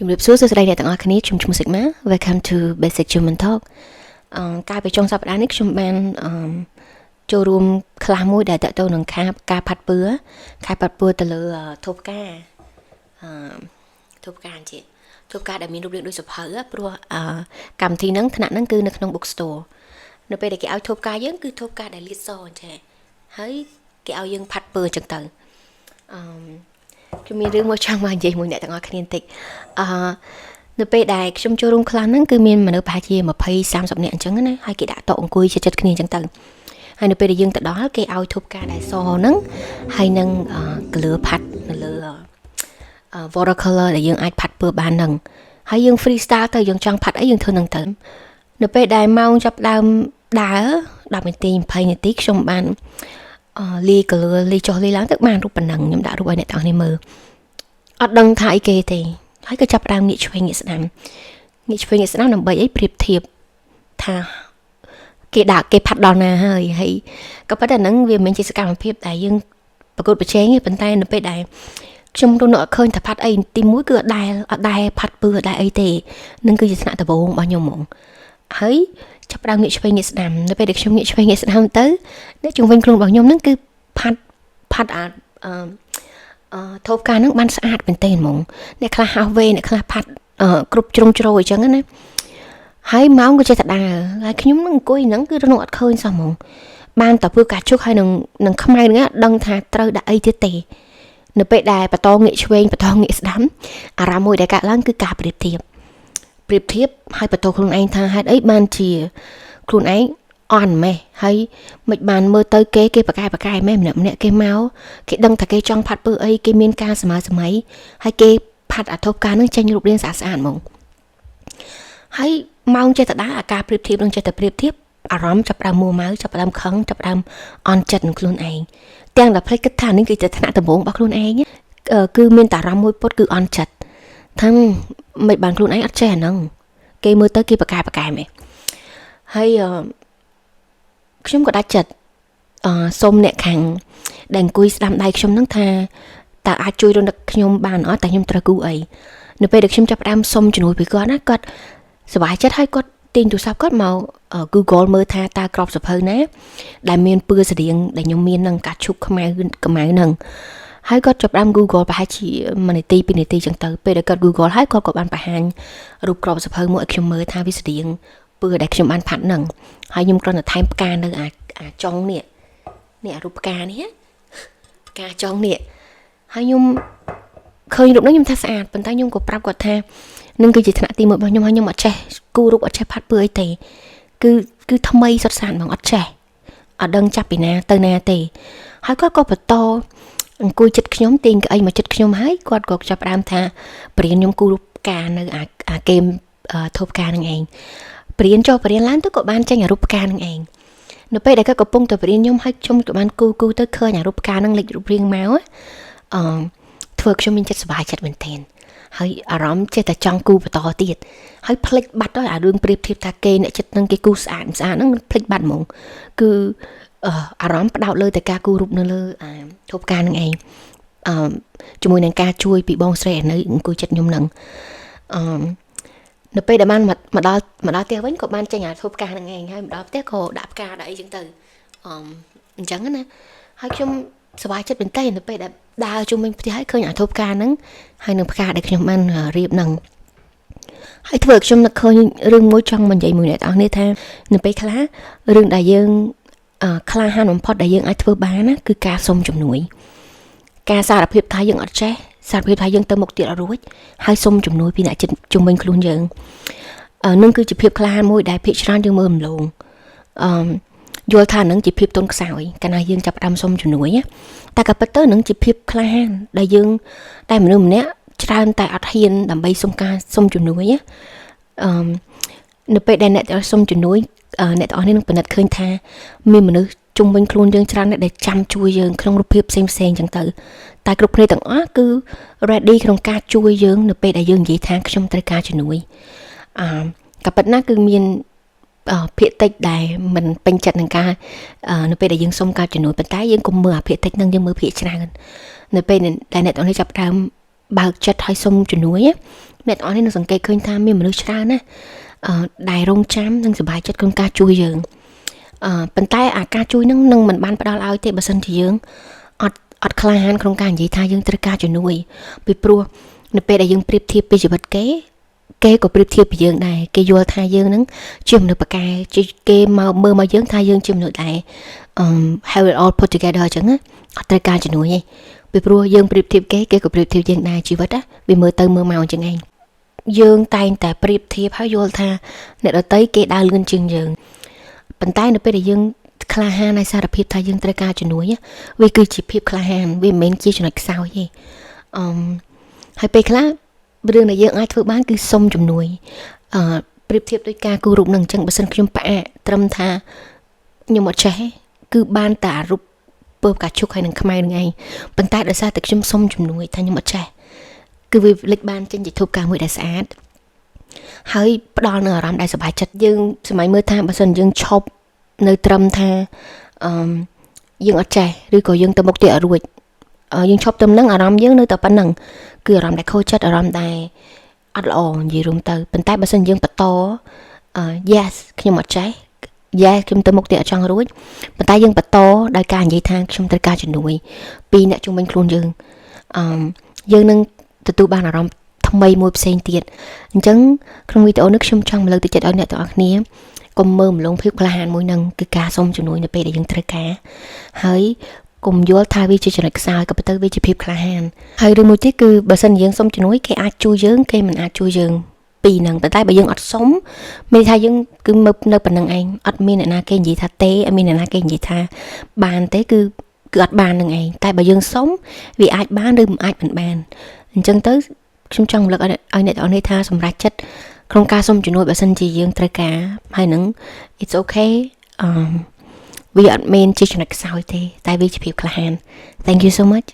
ជំរាបសួរសួស្តីអ្នកទាំងអស់គ្នាខ្ញុំឈ្មោះ Sigma Welcome to Basic Human Talk កាលពីចុងសប្តាហ៍នេះខ្ញុំបានចូលរួមខ្លះមួយដែលតទៅនឹងការផាត់ពើទៅលើធូបការធូបការជាធូបការដែលមានរូបរាងដូចសភៅព្រោះកម្មវិធីហ្នឹងថ្នាក់ហ្នឹងគឺនៅក្នុង bookstore នៅពេលដែលគេឲ្យធូបការយើងគឺធូបការដែលលាតសចាហើយគេឲ្យយើងផាត់ពើអញ្ចឹងទៅខ្ញុំមានរឿងមកចង់មកនិយាយមួយអ្នកទាំងអស់គ្នាបន្តិចនៅពេលដែលខ្ញុំចូលរួមខ្លះហ្នឹងគឺមានមនុស្សប្រហែលជា20-30 នាក់អញ្ចឹងណាហើយគេដាក់តអង្គុយជិតៗគ្នាអញ្ចឹងទៅហើយនៅពេលដែលយើងទៅដល់គេឲ្យធូបការដែលសហ្នឹងហើយនឹងកលឿផាត់នៅលើwatercolor ដែលយើងអាចផាត់ពើបានហ្នឹងហើយយើង freestyle ទៅយើងចង់ផាត់អីយើងធ្វើហ្នឹងទៅនៅពេលដែលម៉ោងចាប់ដើមដើរ10នាទី20នាទីខ្ញុំបានលាយកលឿលាចុះលាឡើងទៅបានរូបប៉ុណ្ណឹងខ្ញុំដាក់រូបឲ្យអ្នកទាំងនេះមើលអត់ដឹងថាអីគេទេហើយក៏ចាប់ដើមងាកឆ្វេងងាកស្ដាំដើម្បីអីប្រៀបធៀបថាគេផាត់ដល់ណាហើយក៏ប៉ុន្តែហ្នឹងវាមិនជាសកម្មភាពដែលយើងប្រកួតប្រជែងទេប៉ុន្តែនៅពេលដែលខ្ញុំរត់អត់ឃើញថាផាត់អីទីមួយគឺអត់ដែលផាត់ពើអត់ដែលអីទេនឹងគឺជាថ្នាក់ដំបូងរបស់ខ្ញុំហ្មងហើយចាប់ដើមងាកឆ្វេងងាកស្ដាំនៅពេលដែលខ្ញុំងាកឆ្វេងងាកស្ដាំទៅអ្នកជុំវិញខ្លួនរបស់ខ្ញុំហ្នឹងគឺផាត់ធូបការហ្នឹងបានស្អាតមែនទែនហ្មងអ្នកខ្លះហៅវេអ្នកខ្លះផាត់គ្រប់ជ្រុងជ្រោយអញ្ចឹងណាហើយម៉ោងក៏ចេះតែដើរហើយខ្ញុំនឹងអង្គុយហ្នឹងគឺរត់អត់ឃើញសោះហ្មងបានតែពើការជុកហើយនឹងខ្មៅហ្នឹងដឹងថាត្រូវដាក់អីទៀតទេនៅពេលដែលបន្តងាកឆ្វេងបន្តងាកស្ដាំអារម្មណ៍មួយដែលកើតឡើងគឺការប្រៀបធៀបហើយបន្តខ្លួនឯងថាហេតុអីបានជាខ្លួនឯងអន់ម៉េះហើយមិនបានមើលទៅគេប្រកែម៉េះម្នាក់គេមកគេដឹងថាគេចង់ផាត់ពើអីគេមានការសម័យហើយគេផាត់អាធូបការនឹងចេញរូបរាងស្អាតហ្មងហើយម៉ោងចេះតែដើរអាការប្រៀបធៀបនឹងចេះតែប្រៀបធៀបអារម្មណ៍ចាប់ដើមមួម៉ៅចាប់ដើមខឹងចាប់ដើមអន់ចិត្តនឹងខ្លួនឯងទាំងតែភ្លេចគិតថានេះគឺជាឋានៈដំបូងរបស់ខ្លួនឯងគឺមានតែអារម្មណ៍មួយពុតគឺអន់ចិត្តថាមិនបានខ្លួនឯងអត់ចេះអាហ្នឹងគេមើលទៅគេប្រកែម៉េះហើយខ្ញុំក៏ដាច់ចិត្តសុំអ្នកខាងដែលអង្គុយស្ដាំដៃខ្ញុំហ្នឹងថាតើអាចជួយរំលឹកខ្ញុំបានអត់តែខ្ញុំត្រូវគូអីនៅពេលដែលខ្ញុំចាប់ផ្ដើមសុំជំនួយពីគាត់ណាគាត់សប្បាយចិត្តហើយគាត់ទាញទូរស័ព្ទគាត់មក Google មើលថាតើក្របសភៅណាដែលមានពើស្រៀងដែលខ្ញុំមាននឹងកាឈុកខ្មៅហ្នឹងហើយគាត់ចាប់ផ្ដើម Google ប្រហែលជា1នាទី2នាទីចឹងទៅពេលដែលគាត់ Google ហើយគាត់ក៏បានបង្ហាញរូបក្របសភៅមួយឲ្យខ្ញុំមើលថាវាស្រៀងពើដែលខ្ញុំបានផាត់ហ្នឹងហើយខ្ញុំគ្រាន់តែថែមផ្កានៅអាចុងនេះរូបផ្កានេះផ្កាចុងនេះហើយខ្ញុំឃើញរូបហ្នឹងខ្ញុំថាស្អាតប៉ុន្តែខ្ញុំក៏ប្រាប់គាត់ថានឹងគឺជាថ្នាក់ទី1របស់ខ្ញុំហើយខ្ញុំអត់ចេះគូររូបអត់ចេះផាត់ពើអីទេគឺថ្មីសុទ្ធសាធហ្មងអត់ចេះអត់ដឹងចាប់ពីណាទៅណាទេហើយគាត់ក៏បន្តអង្គុយចិត្តខ្ញុំទាញកៅអីមកចិត្តខ្ញុំហើយគាត់ក៏ចាប់ផ្ដើមថាបរៀនខ្ញុំគូររូបផ្កានៅអាហ្គេមធូបការនឹងឯងបរៀនឡើងទៅក៏បានចេញអារូបផ្កានឹងឯងនៅពេលដែលគាត់កំពុងតែបរៀនខ្ញុំហើយខ្ញុំក៏បានគូទៅឃើញអារូបផ្កានឹងលេចរូបរាងមកធ្វើខ្ញុំមានចិត្តសប្បាយចិត្តមែនទែនហើយអារម្មណ៍ចេះតែចង់គូបន្តទៀតហើយភ្លេចបាត់ដល់អារឿងប្រៀបធៀបថាគេអ្នកចិត្តនឹងគេគូស្អាតហ្នឹងភ្លេចបាត់ហ្មងគឺអារម្មណ៍ផ្ដោតលើតែការគូររូបនៅលើធូបការនឹងឯងជាមួយនឹងការជួយពីបងស្រីនៅអង្គុយចិត្តខ្ញុំនឹងនៅពេលដែលបានមកដល់ផ្ទះវិញក៏បានចេញអាធូបការនឹងឯងហើយមកដល់ផ្ទះក៏ដាក់ផ្កាដាក់អីចឹងទៅអញ្ចឹងណាហើយខ្ញុំសប្បាយចិត្តមែនតើនៅពេលដែលដើរជុំវិញផ្ទះហើយឃើញអាធូបការហ្នឹងហើយនឹងផ្កាដែលខ្ញុំបានរៀបហ្នឹងហើយធ្វើឲ្យខ្ញុំនឹកឃើញរឿងមួយចង់មកនិយាយមួយអ្នកទាំងអស់នេះថានៅពេលខ្លះរឿងដែលយើងក្លាហានបំផុតដែលយើងអាចធ្វើបានណាគឺការសុំជំនួយការសារភាពថាយើងអត់ចេះសារភាពថាយើងទៅមុខទៀតអត់រួចហើយសុំជំនួយពីអ្នកចិត្តជុំវិញខ្លួនយើងនឹងគឺជាភាពក្លាហានមួយដែលភាគច្រើនយើងមើលរំលងយល់ថានឹងជាភាពទន់ខ្សោយកាលណាយើងចាប់ផ្ដើមសុំជំនួយតែក៏ពិតទៅនឹងជាភាពក្លាហានដែលមនុស្សម្នាក់ច្រើនតែអត់ហ៊ានដើម្បីសុំជំនួយនៅពេលដែលអ្នកសុំជំនួយអ្នកទាំងអស់នេះនឹងពិនិត្យឃើញថាមានមនុស្សជុំវិញខ្លួនយើងច្រើនដែលចាំជួយយើងក្នុងរូបភាពផ្សេងចឹងទៅតែគ្រប់គ្នាទាំងអស់គឺ ready ក្នុងការជួយយើងនៅពេលដែលយើងនិយាយថាខ្ញុំត្រូវការជំនួយក៏ប៉ុន្តែគឺមានភាគតិចដែលមិនពេញចិត្តនឹងការនៅពេលដែលយើងសុំការជំនួយប៉ុន្តែយើងកុំមើលអាភាគតិចនឹងយើងមើលភាគច្រើននៅពេលដែលអ្នកទាំងនេះចាប់ផ្ដើមបើកចិត្តឲ្យសុំជំនួយ អ្នកទាំងអស់នេះនឹងសង្កេតឃើញថាមានមនុស្សច្រើនណាស់ដែលរងចាំនិងសប្បាយចិត្តក្នុងការជួយយើងប៉ុន្តែអាការជួយនឹងមិនបានផ្ដល់ឲ្យទេបើសិនជាយើងអត់ក្លាហានក្នុងការនិយាយថាយើងត្រូវការជំនួយពីព្រោះនៅពេលដែលយើងប្រៀបធៀបពីជីវិតគេក៏ប្រៀបធៀបពីយើងដែរគេយល់ថាយើងនឹងជាមនុស្សប៉ាកែគេមកមើលមកយើងថាយើងជាមនុស្សដែលhave it all put together អញ្ចឹងអត់ត្រូវការជំនួយទេពីព្រោះយើងប្រៀបធៀបគេក៏ប្រៀបធៀបយើងដែរជីវិតវាមើលទៅមើលមកអញ្ចឹងឯងយើងតែងតែប្រៀបធៀបហើយយល់ថាអ្នកដទៃគេដើរលឿនជាងយើងប៉ុន្តែនៅពេលដែលយើងក្លាហានហើយសារភាពថាយើងត្រូវការជំនួយវាគឺជាភាពក្លាហានវាមិនមែនជាចំណុចខ្សោយទេហើយពេលខ្លះរឿងដែលយើងអាចធ្វើបានគឺសុំជំនួយប្រៀបធៀបដូចការគូររូបនឹងអញ្ចឹងបើសិនខ្ញុំផ្អាកត្រឹមថាខ្ញុំអត់ចេះគឺបានតែអារូបពើផ្កាឈូកហើយនឹងខ្មែរនឹងឯងប៉ុន្តែដោយសារតែខ្ញុំសុំជំនួយថាខ្ញុំអត់ចេះគឺវាលេចបានចេញជាធូបការមួយដែលស្អាតហើយផ្ដល់នូវអារម្មណ៍ដែលសប្បាយចិត្តយើងសម័យមើលថាបើសិនយើងឈប់នៅត្រឹមថាយើងអត់ចេះឬក៏យើងទៅមុខទៀតអត់រួចយើងឈប់ទៅនឹងអារម្មណ៍យើងនៅតែប៉ុណ្្នឹងគឺអារម្មណ៍ដែលខូចចិត្តអារម្មណ៍ដែលអត់ល្អនិយាយរួមទៅប៉ុន្តែបើសិនយើងបន្តyes ខ្ញុំអត់ចេះ yes ខ្ញុំទៅមុខទៀតអត់ចង់រួចប៉ុន្តែយើងបន្តដោយការនិយាយថាខ្ញុំត្រូវការជំនួយពីអ្នកជុំវិញខ្លួនយើងយើងនឹងទទួលបានអារម្មណ៍ថ្មីមួយផ្សេងទៀតអញ្ចឹងក្នុងវីដេអូនេះខ្ញុំចង់លើកទឹកចិត្តឲ្យអ្នកទាំងអស់គ្នាកុំមើលម្លងភាពក្លាហានមួយនឹងគឺការសុំជំនួយនៅពេលដែលយើងត្រូវការហើយកុំយល់ថាវាជាចំណុចខ្សោយក៏ប៉ុន្តែវាជាភាពក្លាហានហើយរឿងមួយទៀតគឺបើសិនយើងសុំជំនួយគេអាចជួយយើងគេមិនអាចជួយយើងពីរហ្នឹងប៉ុន្តែបើយើងអត់សុំមានថាយើងគឺមើលនៅប៉ុណ្្នឹងឯងអត់មានអ្នកណាគេនិយាយថាទេអត់មានអ្នកណាគេនិយាយថាបានទេគឺអត់បាននឹងឯងតែបើយើងសុំវាអាចបានឬមិនអាចមិនបានអញ្ចឹងទៅខ្ញុំចង់រំលឹកឲ្យអ្នកទាំងអស់នេះថាសម្រាប់ចិត្តក្នុងការសុំជំនួយបើសិនជាយើងត្រូវការហើយនឹង it's okay វាអត់មានជាចំណុចខ្សោយទេតែវាជាភាពក្លាហាន Thank you so much